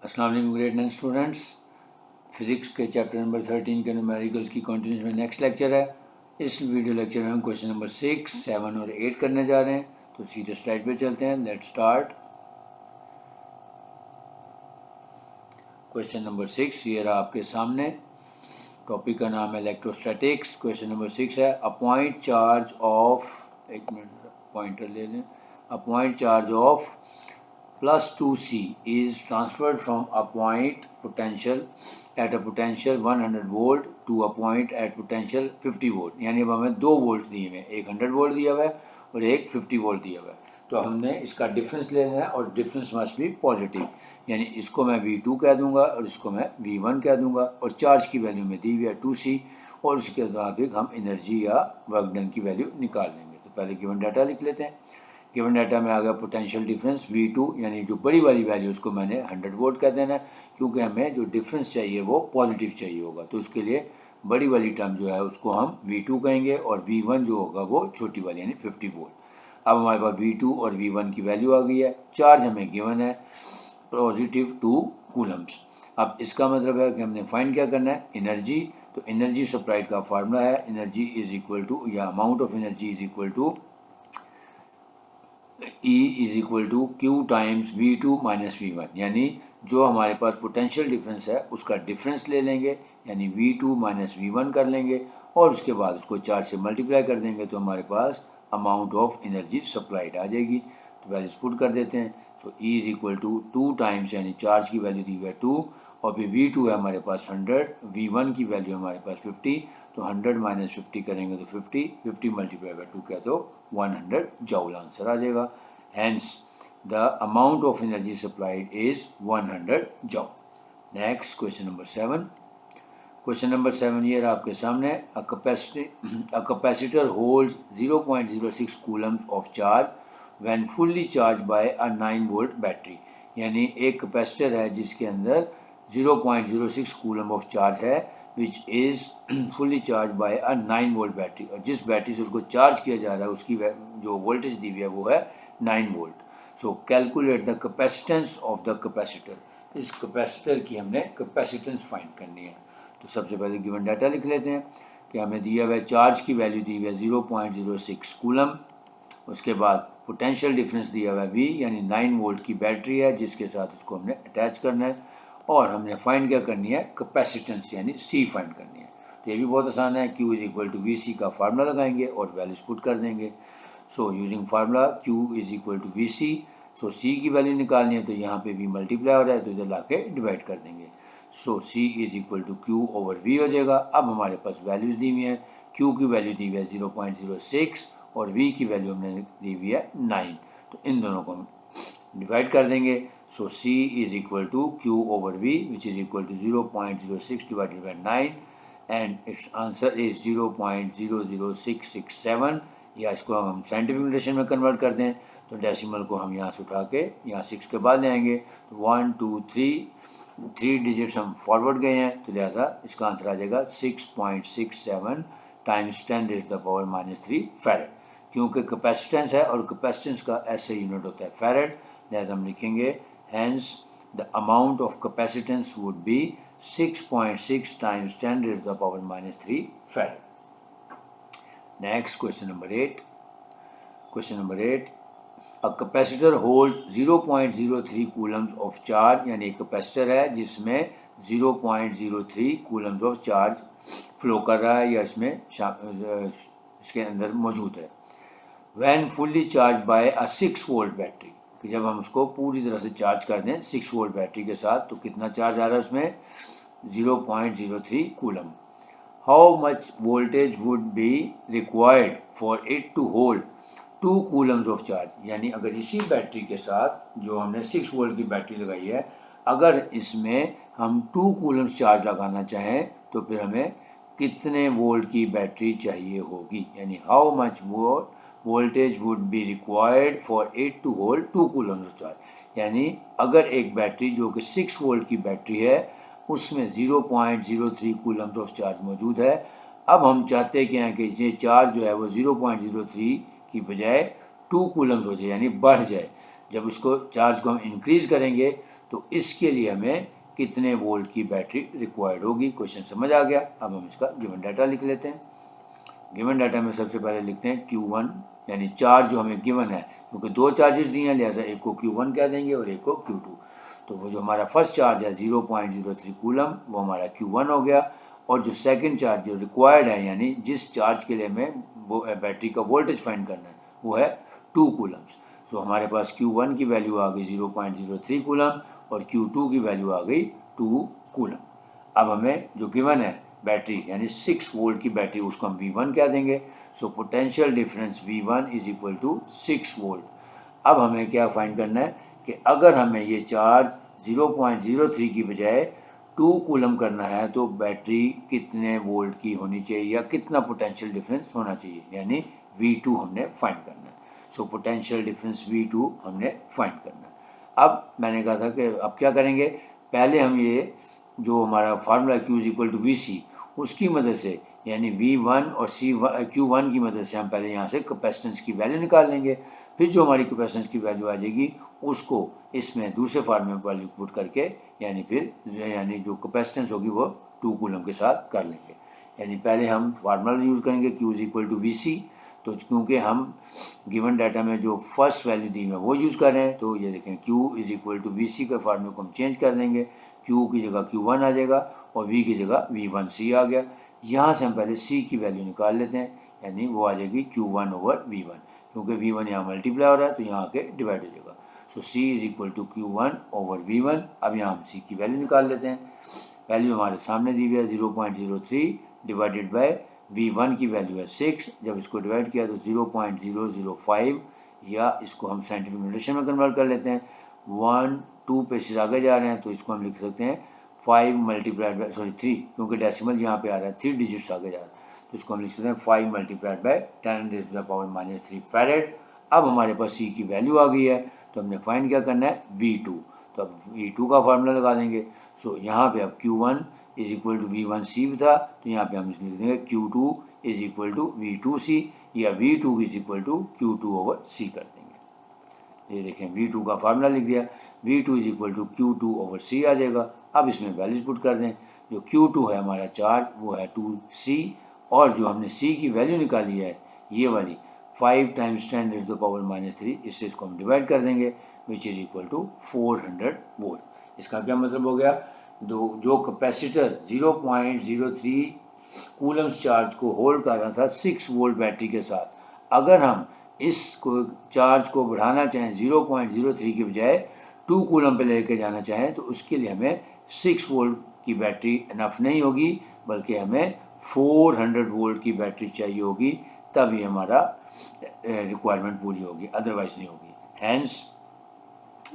अस्सलाम वालेकुम grade 9 students. Physics के चैप्टर नंबर 13 के न्यूमेरिकल्स की कंटिन्यूस में नेक्स्ट लेक्चर है। इस वीडियो लेक्चर में हम क्वेश्चन नंबर 6, 7 और 8 करने जा रहे हैं। तो सीधे स्लाइड पे चलते हैं। Let's start. क्वेश्चन नंबर 6 ये रहा आपके सामने। टॉपिक का नाम है इलेक्ट्रोस्टैटिक्स। क्वेश्चन नंबर 6 है अ पॉइंट चार्ज ऑफ, एक मिनट पॉइंटर ले लें, a point charge of plus 2c is transferred from a point potential at a potential 100 volt to a point at potential 50 volt। यानी अब हमें 2 volt दिए हुए हैं, एक 100 वोल्ट दिया हुआ है और एक 50 वोल्ट दिया हुआ है। तो हमने इसका डिफरेंस लेना है और डिफरेंस मस्ट भी पॉजिटिव, यानी इसको मैं V2 कह दूंगा और इसको मैं V1 कह दूंगा। और चार्ज की वैल्यू में दी हुई है 2c और उसके मुताबिक हम एनर्जी या वर्क डन की वैल्यू निकाल लेंगे। तो पहले गिवन डाटा लिख लेते हैं। गिवन डाटा में आ गया पोटेंशियल डिफरेंस V2, यानी जो बड़ी वाली वैल्यू उसको मैंने 100 वोल्ट कह देना है, क्योंकि हमें जो डिफरेंस चाहिए वो पॉजिटिव चाहिए होगा। तो उसके लिए बड़ी वाली टर्म जो है उसको हम V2 कहेंगे और V1 जो होगा वो छोटी वाली यानी 50 वोल्ट। अब हमारे पास V2 और V1 की वैल्यू आ गई है। चार्ज हमें गिवन है पॉजिटिव 2 कूलम्स। अब इसका मतलब है कि हमने फाइंड क्या करना है, एनर्जी। तो एनर्जी सप्लाइड का फार्मूला है एनर्जी इज इक्वल टू, या amount of energy is equal to E is equal to Q times V2 minus V1। यानी जो हमारे पास पोटेंशियल डिफरेंस है उसका डिफरेंस ले लेंगे, यानी V2 माइनस V1 कर लेंगे और उसके बाद उसको 4 से मल्टीप्लाई कर देंगे तो हमारे पास अमाउंट ऑफ एनर्जी सप्लाइड आ जाएगी। तो वैल्यूज पुट कर देते हैं। So E is equal to 2 times, यानी चार्ज की वैल्यू दी हुई है 2 और फिर V2 है हमारे पास 100, V1 की वैल्यू हमारे पास 50। तो 100 माइनस 50 करेंगे तो 50 मल्टीप्लाई बाई 2 क्या तो 100 जूल आंसर आ जाएगा। Hence the amount of energy supplied is 100 joule. Next question number 7. Question number 7 ये रहा आपके सामने। A capacitor holds 0.06 coulombs of charge when fully charged by a 9 volt battery। यानी एक कैपेसिटर है जिसके अंदर 0.06 कूलम ऑफ चार्ज है which is fully charge by a 9 volt battery. और जिस बैटरी से उसको चार्ज किया जा रहा है उसकी जो वोल्टेज दी हुई है वो है 9 volt. So calculate the capacitance of the capacitor. इस कैपेसिटर की हमने कैपेसिटेंस फाइंड करनी है। तो सबसे पहले गिवन डाटा लिख लेते हैं कि हमें दिया हुआ है चार्ज की वैल्यू दी हुई है 0.06 कूलम। उसके बाद पोटेंशियल डिफरेंस दिया हुआ है V, यानी 9 वोल्ट की बैटरी है जिसके साथ उसको हमने अटैच करना है और हमने फाइंड क्या करनी है, कैपेसिटेंस यानी C फाइंड करनी है। तो ये भी बहुत आसान है। Q is equal to VC का फार्मूला लगाएंगे और वैल्यूज पुट कर देंगे। So using formula Q is equal to VC। So C की वैल्यू निकालनी है तो यहाँ पे V मल्टीप्लाई हो रहा है तो इधर ला के डिवाइड कर देंगे। So C is equal to Q over V हो जाएगा। अब हमारे पास वैल्यूज दी हुई हैं। Q की वैल्यू दी हुई है 0.06 और V की वैल्यू हमने दी हुई है 9। तो इन दोनों को हम डिवाइड कर देंगे। So C is equal to Q over V which is equal to 0.06 divided by 9 and it's answer is 0.00667। या इसको हम साइंटिफिक नोटेशन में कन्वर्ट कर दें तो डेसिमल को हम यहाँ से उठा के यहाँ 6 के बाद ले आएंगे। तो 1 2 3 डिजिट्स हम फॉरवर्ड गए हैं तो लिहाजा इसका आंसर आ जाएगा 6.67 times 10 raise the power -3 farad. क्योंकि कैपेसिटेंस है और कैपेसिटेंस का ऐसे यूनिट होता है फैरेड, लिहाजा हम लिखेंगे hence the amount of capacitance would be 6.6 times 10 raise the power -3 farad. Next question number 8। Question number 8, a capacitor hold 0.03 coulombs of charge. यानी एक कैपेसिटर है जिसमें 0.03 कूलम्स ऑफ चार्ज फ्लो कर रहा है या इसमें इसके अंदर मौजूद है। When fully charged by a 6 volt battery, कि जब हम उसको पूरी तरह से चार्ज कर दें 6 वोल्ट बैटरी के साथ तो कितना चार्ज आ रहा है उसमें, 0.03 coulomb. How much voltage would be required for it to hold 2 coulombs of charge. यानी अगर इसी बैटरी के साथ जो हमने 6 वोल्ट की बैटरी लगाई है, अगर इसमें हम 2 कूलम्स चार्ज लगाना चाहें तो फिर हमें कितने वोल्ट की बैटरी चाहिए होगी। यानी how much voltage would be required for it to hold 2 coulombs of charge. यानी अगर एक बैटरी जो कि 6 वोल्ट की बैटरी है उसमें 0.03 कूलम्स ऑफ चार्ज मौजूद है। अब हम चाहते क्या हैं कि ये चार्ज जो है वो 0.03 की बजाय 2 कूलम्स हो जाए, यानी बढ़ जाए। जब उसको चार्ज को हम इंक्रीज़ करेंगे तो इसके लिए हमें कितने वोल्ट की बैटरी रिक्वायर्ड होगी। क्वेश्चन समझ आ गया। अब हम इसका गिवन डाटा लिख लेते हैं। गिवन डाटा में सबसे पहले लिखते हैं Q1, यानी चार्ज जो हमें गिवन है, क्योंकि दो चार्जेस दिए हैं लिहाजा एक को Q1 कह देंगे और एक को Q2। तो वो जो हमारा फर्स्ट चार्ज है 0.03 कूलम, वो हमारा Q1 हो गया। और जो सेकंड चार्ज जो रिक्वायर्ड है, यानी जिस चार्ज के लिए हमें वो बैटरी का वोल्टेज फाइंड करना है, वो है 2 कूलम्स। तो हमारे पास Q1 की वैल्यू आ गई 0.03 कूलम और Q2 की वैल्यू आ गई 2 कूलम। अब हमें जो गिवन है बैटरी, यानी 6 वोल्ट की बैटरी, उसको हम V1 कह देंगे। So potential difference V1 is equal to 6 volt. अब हमें क्या फाइंड करना है कि अगर हमें ये चार्ज 0.03 की बजाय 2 कूलम करना है तो बैटरी कितने वोल्ट की होनी चाहिए या कितना पोटेंशियल डिफरेंस होना चाहिए, यानी V2 हमने फाइंड करना है। सो पोटेंशियल डिफरेंस V2 हमने फाइंड करना है। अब मैंने कहा था कि अब क्या करेंगे, पहले हम ये जो हमारा formula Q is equal to VC, उसकी मदद से, यानी V1 और Q1 की मदद से हम पहले यहाँ से कैपेसिटेंस की वैल्यू निकाल लेंगे। फिर जो हमारी कैपेसिटेंस की वैल्यू आ जाएगी उसको इसमें दूसरे फार्मूले में वैल्यू पुट करके, यानी जो कैपेसिटेंस होगी वो 2 कूलम के साथ कर लेंगे। यानी पहले हम फार्मूला यूज़ करेंगे Q is equal to VC। तो क्योंकि हम गिवन डाटा में जो फर्स्ट वैल्यू दी है वो यूज़ कर रहे हैं, तो ये देखें Q is equal to VC के फार्मूले को हम चेंज कर देंगे। Q की जगह Q1 आ जाएगा और V की जगह V1C आ गया। यहाँ से हम पहले C की वैल्यू निकाल लेते हैं, यानी वो आ जाएगी Q1 ओवर V1, क्योंकि V1 यहाँ मल्टीप्लाई हो रहा है तो यहाँ आके डिवाइड हो जाएगा। So C is equal to Q1 over V1। अब यहाँ हम C की वैल्यू निकाल लेते हैं। वैल्यू हमारे सामने दी हुई है 0.03 डिवाइडेड बाय V1 की वैल्यू है 6। जब इसको डिवाइड किया तो 0.005, या इसको हम साइंटिफिक नोटेशन में कन्वर्ट कर लेते हैं। 1 2 पेसेस आगे जा रहे हैं तो इसको हम लिख सकते हैं 5 मल्टीप्लाइड बाय 3, क्योंकि डेसिमल यहाँ पे आ रहा है 3 डिजिट्स आगे जा रहा है, तो इसको हम लिख सकते हैं 5 मल्टीप्लाइड बाय 10⁻³ फैरेड। अब हमारे पास C की वैल्यू आ गई है, तो हमने फाइंड क्या करना है V2। तो अब V2 का फार्मूला लगा देंगे। सो यहाँ पे अब Q1 is equal to V1C था, तो यहाँ पे हम इसमें लिख देंगे Q2 is equal to V2C, या V2 is equal to Q2 over C कर देंगे। ये देखें V2 का फार्मूला लिख दिया, V2 is equal to Q2 over C आ जाएगा। अब इसमें वैल्यूज पुट कर दें। जो Q2 है हमारा चार्ज वो है 2C, और जो हमने C की वैल्यू निकाली है ये वाली 5 टाइम्स 10⁻³ इससे इसको हम डिवाइड कर देंगे, which is equal to 400 volt. इसका क्या मतलब हो गया, जो कैपेसिटर 0.03 कूलम्स चार्ज को होल्ड कर रहा था 6 वोल्ट बैटरी के साथ, अगर हम इसको चार्ज को बढ़ाना चाहें 0.03 की बजाय 2 कूलम पे लेके जाना चाहें, तो उसके लिए हमें 6 वोल्ट की बैटरी इनफ नहीं होगी, बल्कि हमें 400 वोल्ट की बैटरी चाहिए होगी, तब ये हमारा रिक्वायरमेंट पूरी होगी, अदरवाइज नहीं होगी। Hence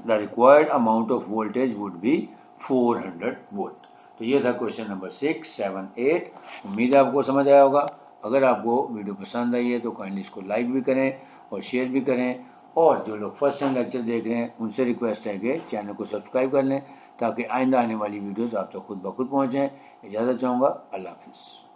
the required amount of voltage would be 400 volt. तो ये था क्वेश्चन नंबर 6, 7, 8। उम्मीद है आपको समझ आया होगा। अगर आपको वीडियो पसंद आई है तो काइंडली इसको लाइक भी करें और शेयर भी करें, और जो लोग फर्स्ट टाइम लेक्चर देख रहे हैं उनसे रिक्वेस्ट है कि चैनल को सब्सक्राइब कर लें, ताकि आइंदा आने वाली वीडियोस आप तक खुद ब खुद पहुँचें। इजाज़त चाहूँगा। अल्लाह हाफिज़।